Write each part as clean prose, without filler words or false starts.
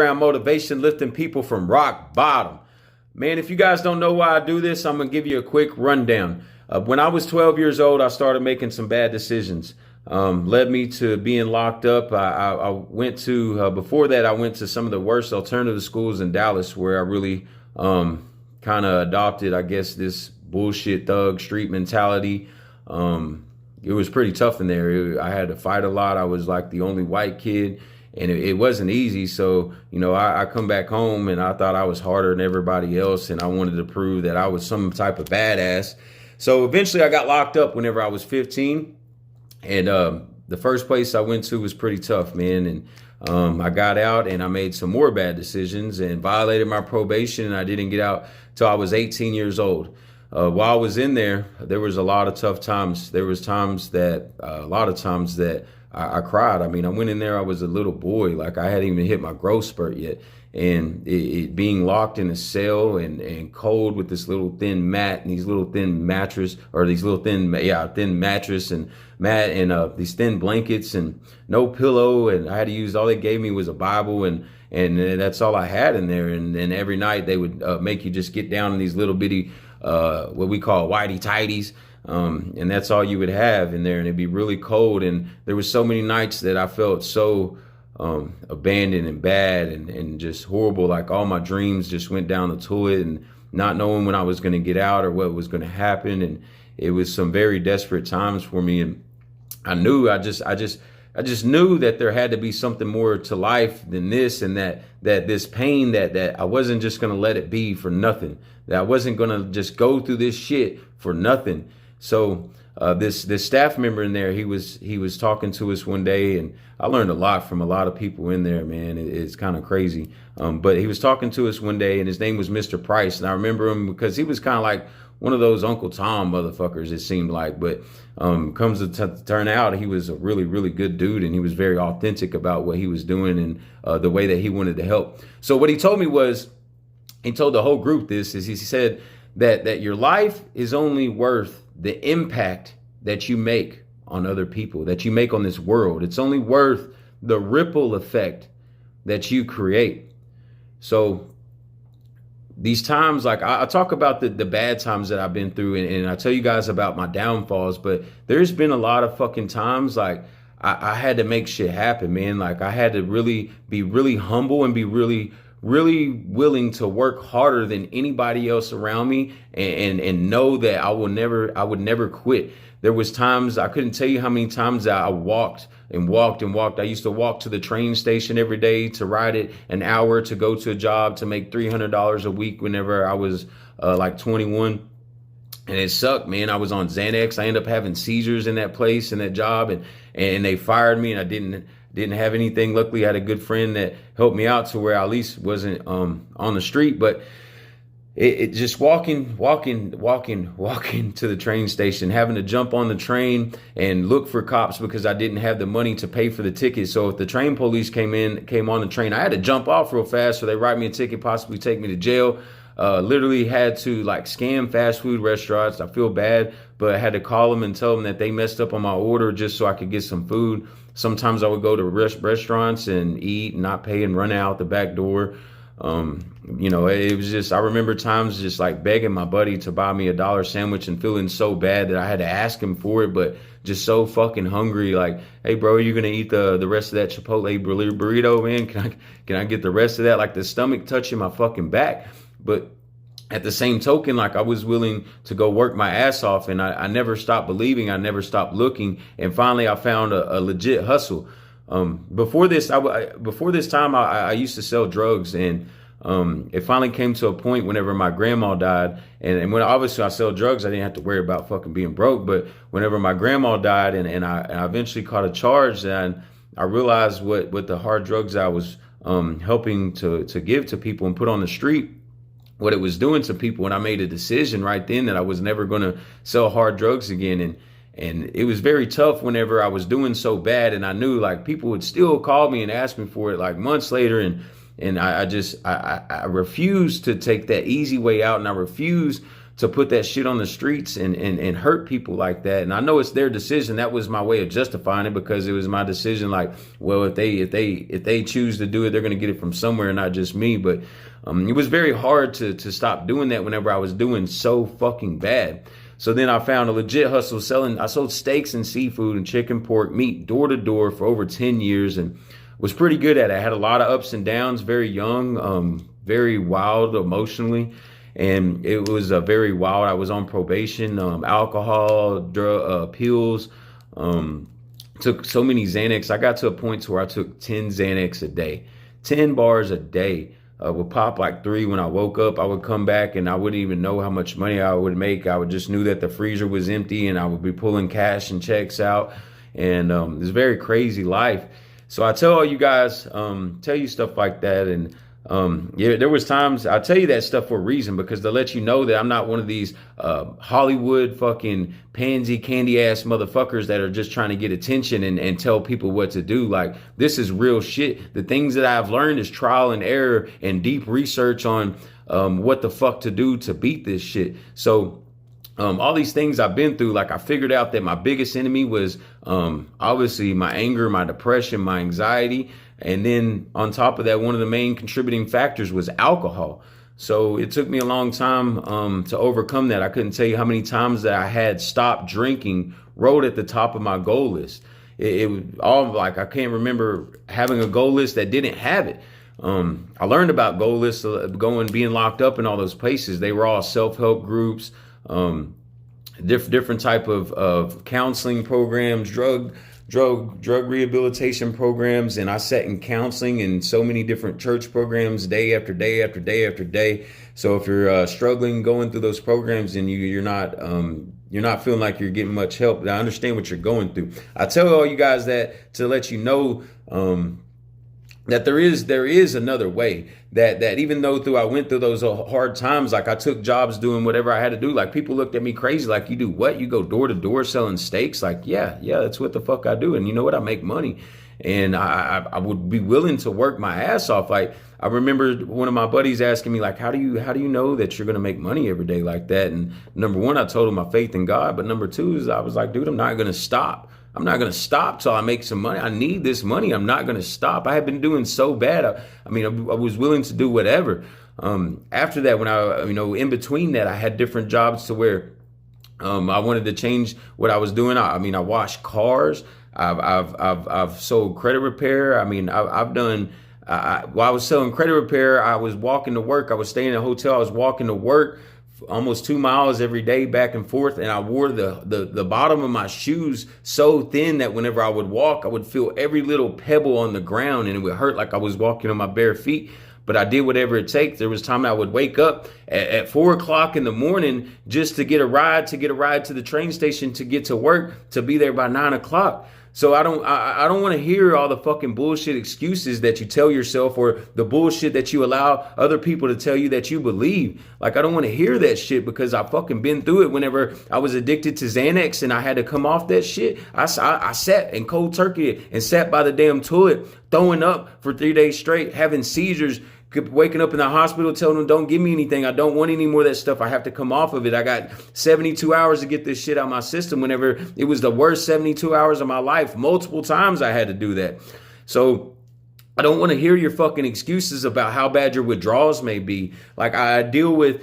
around motivation, lifting people from rock bottom. Man, if you guys don't know why I do this, I'm gonna give you a quick rundown. When I was 12 years old, I started making some bad decisions. Led me to being locked up. I went to, before that, I went to some of the worst alternative schools in Dallas where I really kind of adopted, I guess, this bullshit thug street mentality. It was pretty tough in there. I had to fight a lot. I was like the only white kid, and it wasn't easy. So, I come back home and I thought I was harder than everybody else, and I wanted to prove that I was some type of badass. So eventually I got locked up whenever I was 15. And the first place I went to was pretty tough, man. And I got out and I made some more bad decisions and violated my probation, and I didn't get out till I was 18 years old. While I was in there, there was a lot of tough times. There was a lot of times that I cried. I mean, I went in there, I was a little boy, like I hadn't even hit my growth spurt yet. And it being locked in a cell and cold with this little thin mat and these little thin mattress, or these little thin mattress and mat and these thin blankets and no pillow. And I had to use, all they gave me was a Bible, and that's all I had in there. And then every night they would make you just get down in these little bitty, what we call whitey tighties. And that's all you would have in there, and it'd be really cold. And there was so many nights that I felt so abandoned and bad and just horrible. Like all my dreams just went down the toilet, and not knowing when I was going to get out or what was going to happen. And it was some very desperate times for me. And I knew, I just knew that there had to be something more to life than this, and that this pain, that I wasn't just going to let it be for nothing, that I wasn't going to just go through this shit for nothing. So this staff member in there, he was talking to us one day, and I learned a lot from a lot of people in there, man. It's kind of crazy. But he was talking to us one day, and his name was Mr. Price. And I remember him because he was kind of like one of those Uncle Tom motherfuckers, it seemed like. But comes to turn out, he was a really, really good dude, and he was very authentic about what he was doing and the way that he wanted to help. So what he told me was, he told the whole group this, is he said that your life is only worth the impact that you make on other people, that you make on this world. It's only worth the ripple effect that you create. So these times, like I talk about the bad times that I've been through, and I tell you guys about my downfalls, but there's been a lot of fucking times like I had to make shit happen, man. Like I had to really be really humble and be really willing to work harder than anybody else around me, and know that I would never quit. There was times, I couldn't tell you how many times I walked and walked and walked. I used to walk to the train station every day, to ride it an hour, to go to a job, to make $300 a week whenever I was like 21. And it sucked, man. I was on Xanax. I ended up having seizures in that place, in that job, and they fired me, and I didn't have anything. Luckily, I had a good friend that helped me out to where I at least wasn't on the street. But it just walking to the train station, having to jump on the train and look for cops because I didn't have the money to pay for the ticket. So if the train police came on the train, I had to jump off real fast so they write me a ticket, possibly take me to jail. Literally had to like scam fast food restaurants. I feel bad, but I had to call them and tell them that they messed up on my order just so I could get some food. Sometimes I would go to restaurants and eat and not pay and run out the back door. It was just, I remember times just like begging my buddy to buy me $1 sandwich and feeling so bad that I had to ask him for it, but just so fucking hungry. Like, hey bro, are you going to eat the rest of that Chipotle burrito, man? Can I get the rest of that? Like the stomach touching my fucking back. But at the same token, like I was willing to go work my ass off, and I never stopped believing. I never stopped looking. And finally I found a legit hustle. Before this time, I used to sell drugs, and it finally came to a point whenever my grandma died, and when obviously I sell drugs, I didn't have to worry about fucking being broke. But whenever my grandma died, and I eventually caught a charge, and I realized what the hard drugs I was helping to give to people and put on the street, what it was doing to people. And I made a decision right then that I was never going to sell hard drugs again. And it was very tough whenever I was doing so bad, and I knew like people would still call me and ask me for it like months later. And I refused to take that easy way out, and I refused to put that shit on the streets and hurt people like that. And I know it's their decision. That was my way of justifying it, because it was my decision. Like, well, if they choose to do it, they're going to get it from somewhere, not just me. But it was very hard to stop doing that whenever I was doing so fucking bad. So then I found a legit hustle I sold steaks and seafood and chicken, pork, meat door to door for over 10 years and was pretty good at it. I had a lot of ups and downs, very young, very wild emotionally. And it was very wild. I was on probation, alcohol, drug, pills, took so many Xanax. I got to a point where I took 10 Xanax a day, 10 bars a day. Would pop like 3 when I woke up. I would come back and I wouldn't even know how much money I would make. I would just knew that the freezer was empty and I would be pulling cash and checks out. And it's a very crazy life. So I tell all you guys, tell you stuff like that. And yeah, there was times I tell you that stuff for a reason, because to let you know that I'm not one of these Hollywood fucking pansy candy ass motherfuckers that are just trying to get attention and tell people what to do. Like, this is real shit. The things that I've learned is trial and error and deep research on what the fuck to do to beat this shit. So all these things I've been through, like, I figured out that my biggest enemy was obviously my anger, my depression, my anxiety. And then on top of that, one of the main contributing factors was alcohol. So it took me a long time to overcome that. I couldn't tell you how many times that I had stopped drinking wrote at the top of my goal list. It was all like, I can't remember having a goal list that didn't have it. I learned about goal lists being locked up in all those places. They were all self-help groups, different type of counseling programs, drug rehabilitation programs. And I sat in counseling in so many different church programs day after day after day after day. So if you're struggling going through those programs and you're not feeling like you're getting much help, I understand what you're going through. I tell all you guys that to let you know that there is another way, that even though I went through those hard times, like I took jobs doing whatever I had to do. Like, people looked at me crazy, like, you do what? You go door to door selling steaks? Like, yeah, that's what the fuck I do. And you know what? I make money. And I would be willing to work my ass off. Like, I remember one of my buddies asking me, like, how do you know that you're going to make money every day like that? And number one, I told him my faith in God. But number two is I was like, dude, I'm not going to stop. I'm not going to stop till I make some money. I need this money. I'm not going to stop. I had been doing so bad. I was willing to do whatever. After that, when in between that, I had different jobs to where I wanted to change what I was doing. I washed cars. I've sold credit repair. I've done. While I was selling credit repair, I was walking to work. I was staying in a hotel. I was walking to work almost 2 miles every day back and forth. And I wore the bottom of my shoes so thin that whenever I would walk, I would feel every little pebble on the ground and it would hurt like I was walking on my bare feet. But I did whatever it takes. There was time I would wake up at 4 o'clock in the morning just to get a ride to the train station, to get to work, to be there by 9 o'clock. So I don't want to hear all the fucking bullshit excuses that you tell yourself, or the bullshit that you allow other people to tell you that you believe. Like, I don't want to hear that shit, because I fucking been through it. Whenever I was addicted to Xanax and I had to come off that shit, I sat in cold turkey and sat by the damn toilet, throwing up for 3 days straight, having seizures, waking up in the hospital, telling them, don't give me anything. I don't want any more of that stuff. I have to come off of it. I got 72 hours to get this shit out of my system. Whenever it was the worst 72 hours of my life, multiple times I had to do that. So I don't want to hear your fucking excuses about how bad your withdrawals may be. Like, I deal with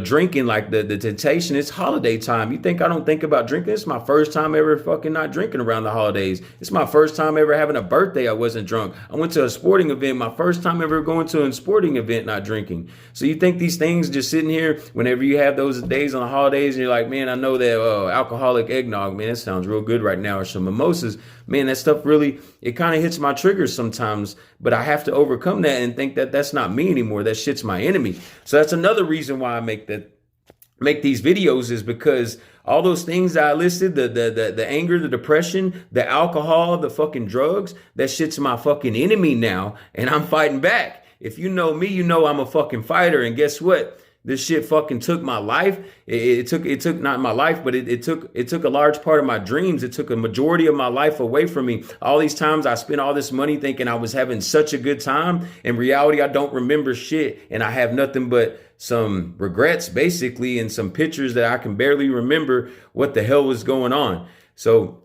drinking, like the temptation. It's holiday time. You think I don't think about drinking? It's my first time ever fucking not drinking around the holidays. It's my first time ever having a birthday I wasn't drunk. I went to a sporting event, my first time ever going to a sporting event not drinking. So you think these things just sitting here, whenever you have those days on the holidays and you're like, man, I know that alcoholic eggnog, man, that sounds real good right now, or some mimosas. Man, that stuff really, it kind of hits my triggers sometimes, but I have to overcome that and think that that's not me anymore. That shit's my enemy. So that's another reason why I make these videos, is because all those things that I listed, the anger, the depression, the alcohol, the fucking drugs, that shit's my fucking enemy now. And I'm fighting back. If you know me, you know I'm a fucking fighter. And guess what? This shit fucking took my life. It took not my life, but it took a large part of my dreams. It took a majority of my life away from me. All these times I spent all this money thinking I was having such a good time. In reality, I don't remember shit, and I have nothing but some regrets basically, and some pictures that I can barely remember what the hell was going on. So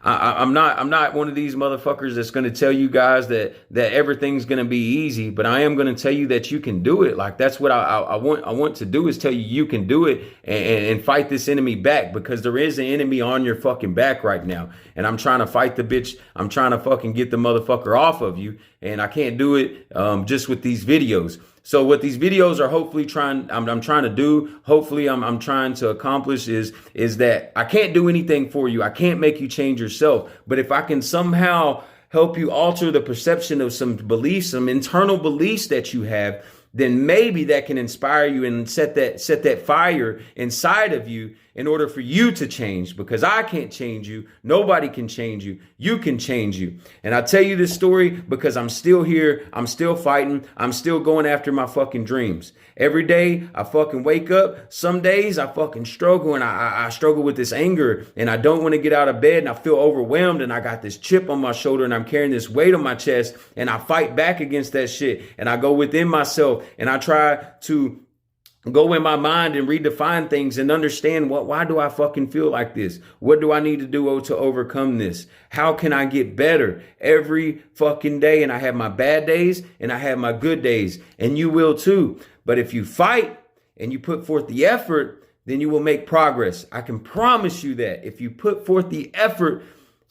I'm not one of these motherfuckers that's going to tell you guys that everything's going to be easy, but I am going to tell you that you can do it. Like, that's what I want to do, is tell you can do it, and fight this enemy back, because there is an enemy on your fucking back right now. And I'm trying to fight the bitch. I'm trying to fucking get the motherfucker off of you. And I can't do it just with these videos. So what these videos are hopefully I'm trying to do, hopefully I'm trying to accomplish is that I can't do anything for you. I can't make you change yourself. But if I can somehow help you alter the perception of some beliefs, some internal beliefs that you have, then maybe that can inspire you and set that fire inside of you in order for you to change, because I can't change you. Nobody can change you. You can change you. And I tell you this story because I'm still here. I'm still fighting. I'm still going after my fucking dreams. Every day I fucking wake up. Some days I fucking struggle, and I struggle with this anger, and I don't want to get out of bed, and I feel overwhelmed, and I got this chip on my shoulder, and I'm carrying this weight on my chest, and I fight back against that shit, and I go within myself, and I try to go in my mind and redefine things and understand why do I fucking feel like this? What do I need to do to overcome this? How can I get better every fucking day? And I have my bad days and I have my good days, and you will too. But if you fight and you put forth the effort, then you will make progress. I can promise you that. If you put forth the effort,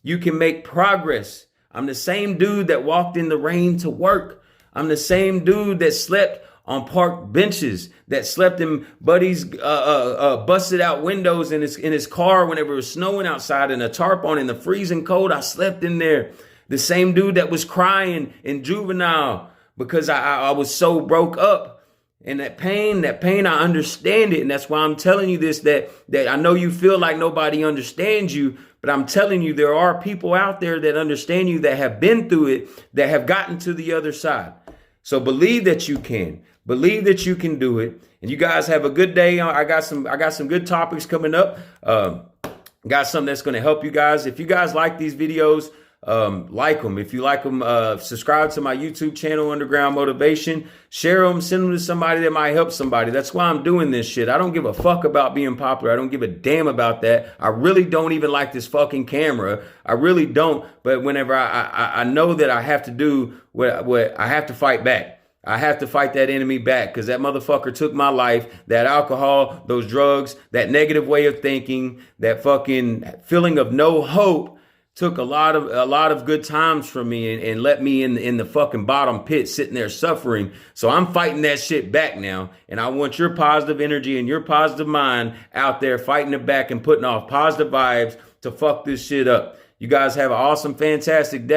you can make progress. I'm the same dude that walked in the rain to work. I'm the same dude that slept on park benches, that slept in buddies' busted out windows in his car whenever it was snowing outside, and a tarp on in the freezing cold. I slept in there. The same dude that was crying in Juvenile because I was so broke up. And that pain, I understand it. And that's why I'm telling you this, that I know you feel like nobody understands you, but I'm telling you, there are people out there that understand you, that have been through it, that have gotten to the other side. So believe that you can. Believe that you can do it. And you guys have a good day. I got some good topics coming up. Got something that's going to help you guys. If you guys like these videos, like them. If you like them, subscribe to my YouTube channel, Underground Motivation. Share them, send them to somebody that might help somebody. That's why I'm doing this shit. I don't give a fuck about being popular. I don't give a damn about that. I really don't even like this fucking camera. I really don't. But whenever I know that I have to do what I have to fight back. I have to fight that enemy back, because that motherfucker took my life. That alcohol, those drugs, that negative way of thinking, that fucking feeling of no hope took a lot of good times from me and let me in the fucking bottom pit, sitting there suffering. So I'm fighting that shit back now. And I want your positive energy and your positive mind out there fighting it back and putting off positive vibes to fuck this shit up. You guys have an awesome, fantastic day.